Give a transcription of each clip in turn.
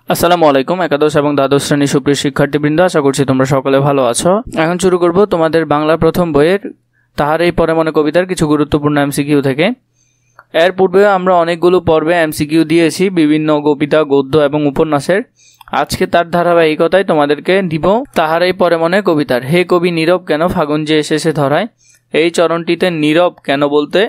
আসসালামু আলাইকুম। একাদশ এবং দ্বাদশ শ্রেণীর সুপ্রিয় শিক্ষার্থীবৃন্দ, আশা করছি তোমরা সকলে ভালো আছো। এখন শুরু করব তোমাদের বাংলা প্রথম বইয়ের তাহার এই পরে মনে কবিতার কিছু গুরুত্বপূর্ণ এমসিকিউ থেকে। এর পূর্বে আমরা অনেকগুলো পর্বে এমসিকিউ দিয়েছি বিভিন্ন কবিতা, গদ্য এবং উপন্যাসের। আজকে তার ধারাবাহিকতায় তোমাদেরকে দিব তাহার এই পরে মনে কবিতার হে কবি নীরব কেন ফাগুন যে এসেছে ধরায়। এই চরণটিতে নীরব কেন বলতে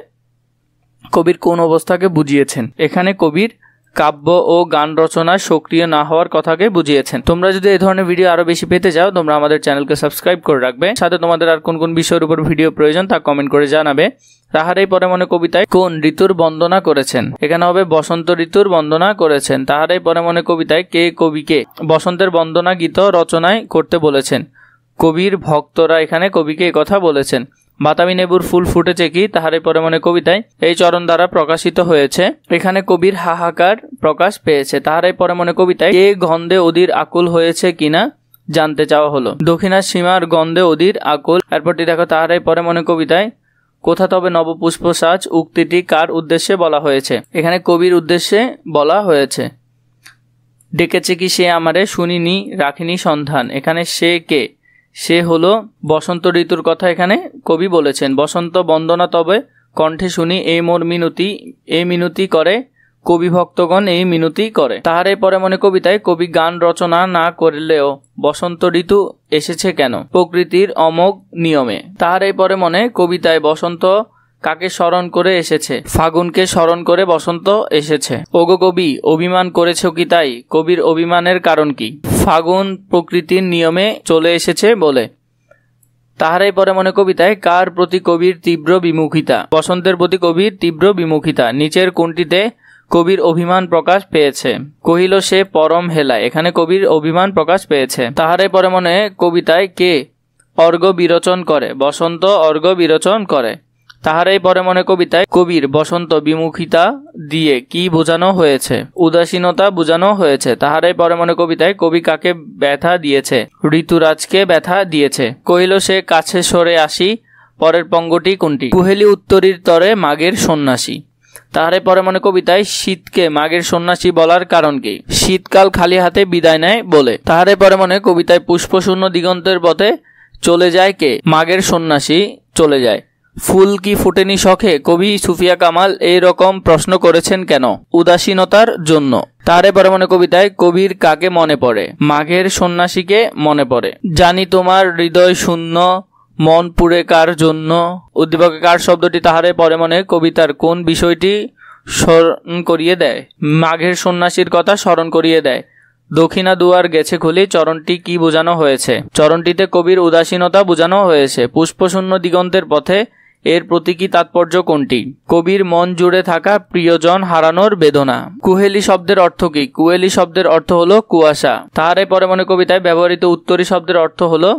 কবির কোন অবস্থাকে বুঝিয়েছেন। এখানে কবির কাব্য ও গান রচনায় সক্রিয় না হওয়ার কথাকে বুঝিয়েছেন। তোমরা যদি এই ধরনের ভিডিও আরো বেশি পেতে চাও, তোমরা আমাদের চ্যানেলকে সাবস্ক্রাইব করে রাখবে। সাথে তোমাদের আর কোন কোন বিষয়ের উপর ভিডিও প্রয়োজন তা কমেন্ট করে জানাবে। তাহার এই পরে মনে কবিতায় কোন ঋতুর বন্দনা করেছেন। এখানে হবে বসন্ত ঋতুর বন্দনা করেছেন। তাহার এই পরে মনে কবিতায় কে কবিকে বসন্তের বন্দনা গীত রচনায় করতে বলেছেন। কবির ভক্তরা এখানে কবিকে এই কথা বলেছেন। বাতাবি নেবুর ফুল ফুটেছে কি তাহার এই পরে মনে কবিতায় এই চরণ দ্বারা প্রকাশিত হয়েছে। এখানে কবির হাহাকার প্রকাশ পেয়েছে। তাহার এই পরে মনে কবিতায় কে গন্ধে অধীর আকুল হয়েছে কিনা জানতে চাওয়া হলো। দক্ষিণার সীমার গন্ধে অধীর আকুল। এরপরটি দেখো তাহার এই পরে মনে কবিতায় কোথা তবে নবপুষ্প সাজ উক্তিটি কার উদ্দেশ্যে বলা হয়েছে। এখানে কবির উদ্দেশ্যে বলা হয়েছে। ডেকেছে কি সে আমারে শুনিনি রাখিনি সন্ধান। এখানে সে কে, সে হলো বসন্ত ঋতুর কথা এখানে কবি বলেছেন। বসন্ত বন্দনা তবে কণ্ঠে শুনি এই মোর মিনতি, এই মিনতি করে কবি ভক্তগণ এই মিনতি করে। তাহার এই পরে মনে কবিতায় কবি গান রচনা না করলেও বসন্ত ঋতু এসেছে কেন প্রকৃতির অমোঘ নিয়মে। তাহার এই পরে মনে কবিতায় বসন্ত কাকে স্মরণ করে এসেছে, ফাগুনকে স্মরণ করে বসন্ত এসেছে। ওগো কবি অভিমান করেছ কি তাই, কবির অভিমানের কারণ কি। ফাগুন প্রকৃতির নিয়মে চলে এসেছে বলে। তাহার এই পরে মনে কবিতায় কার প্রতি কবির তীব্র বিমুখিতা। বসন্তের প্রতি কবির তীব্র বিমুখিতা। নিচের কোনটিতে কবির অভিমান প্রকাশ পেয়েছে। কহিল সে পরম হেলায়। এখানে কবির অভিমান প্রকাশ পেয়েছে। তাহার এই পরে মনে কবিতায় কে অর্ঘ্য বিরোচন করে। বসন্ত অর্ঘ্য বিরোচন করে। তাহার এই পরে মনে কবিতায় কবির বসন্ত বিমুখিতা দিয়ে কি বোঝানো হয়েছে। উদাসীনতা বোঝানো হয়েছে। তাহার এই পরে মনে কবিতায় কবি কাকে ব্যথা দিয়েছে। ঋতুরাজকে ব্যথা দিয়েছে। কহিল সে কাছে সরে আসি। পরের পঙ্গটি কোনটি। কুহেলি উত্তরীর তরে মাঘের সন্ন্যাসী। তাহার এই পরে মনে কবিতায় শীতকে মাঘের সন্ন্যাসী বলার কারণ কি। শীতকাল খালি হাতে বিদায় নেয় বলে। তাহার এই পরে মনে কবিতায় পুষ্পশূন্য দিগন্তের পথে চলে যায় কে, মাঘের সন্ন্যাসী চলে যায়। ফুল কি ফুটেনি শখে, কবি সুফিয়া কামাল এই রকম প্রশ্ন করেছেন কেন। উদাসীনতার জন্য। তাহার পরে মনে কবিতায় কবির কাকে মনে পড়ে, মাঘের সন্ন্যাসীকে মনে পড়ে। জানি তোমার হৃদয় শূন্য মন পুড়ে কার জন্য। উদ্দীপকে কার শব্দটি তাহার পরে মনে কবিতার কোন বিষয়টি স্মরণ করিয়ে দেয়। মাঘের সন্ন্যাসীর কথা স্মরণ করিয়ে দেয়। দক্ষিণা দুয়ার গেছে খুলি চরণটি কি বোঝানো হয়েছে। চরণটিতে কবির উদাসীনতা বোঝানো হয়েছে। পুষ্পশূন্য দিগন্তের পথে এর প্রতীকী তাৎপর্য কোনটি। কবির মন জুড়ে থাকা প্রিয়জন হারানোর বেদনা। কুহেলি শব্দের অর্থ কি। কুহেলি শব্দের অর্থ হলো কুয়াশা। তাহার পরে মনে কবিতায় ব্যবহৃত উত্তরী শব্দের অর্থ হলো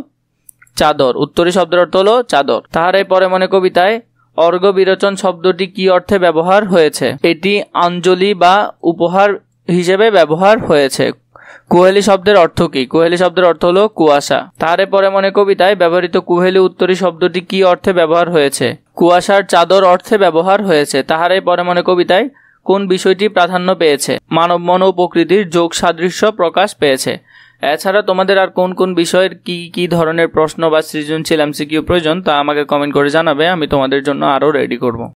চাদর। উত্তরী শব্দের অর্থ হলো চাদর। তাহার পরে মনে কবিতায় অর্ঘ্য বিরোচন শব্দটি কি অর্থে ব্যবহার হয়েছে। এটি অঞ্জলি বা উপহার হিসেবে ব্যবহার হয়েছে। কুহেলি শব্দের অর্থ কি। কুহেলি শব্দের অর্থ হলো কুয়াশা। তাহার পরে মনে কবিতায় ব্যবহৃত কুহেলি উত্তরী শব্দটি কি অর্থে ব্যবহার হয়েছে। কুয়াশার চাদর অর্থে ব্যবহার হয়েছে। তাহার পরে মনে কবিতায় কোন বিষয়টি প্রাধান্য পেয়েছে। মানব মন ও প্রকৃতির যোগ সাদৃশ্য প্রকাশ পেয়েছে। এছাড়া তোমাদের আর কোন কোন বিষয়ের কি কি ধরনের প্রশ্ন বা সৃজনশীল এমসিকিউ প্রয়োজন তা আমাকে কমেন্ট করে জানাবে। আমি তোমাদের জন্য আরও রেডি করব।